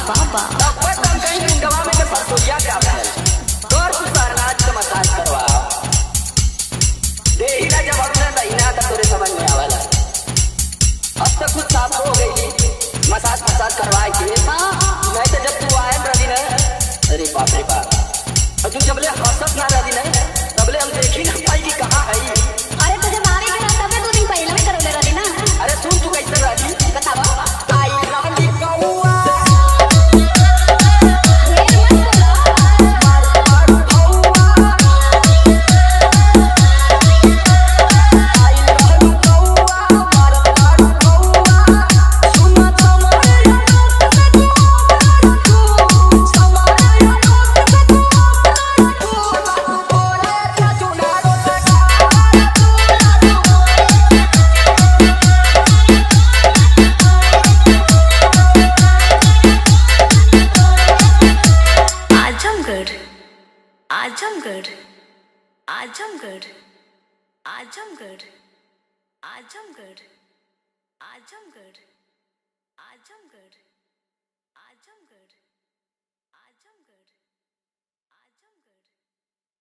बाबा तब तुम कहीं गुंडवा में के सरसोरिया क्या भैल तोर तू सरनाज का मसाज करवा दे ही ना जब हमने लईना था तोरे समझ में आवला अब तक कुछ साफ हो गई मसाज करवाए के नहीं तो जब तू आए रही ना अरे बाप रे बाप तू जब ले हंसत ना रही ना तब ले हम देखी ना पाई कि कहाँ है अरे तुझे मारे के रात में 2 दिन पहले में करवले रही ना। अरे सुन तू कैसे रही बतावा आई रहली कौआ आजमगढ़ आजमगढ़ आजमगढ़ आजमगढ़ आजमगढ़ आजमगढ़ आजमगढ़।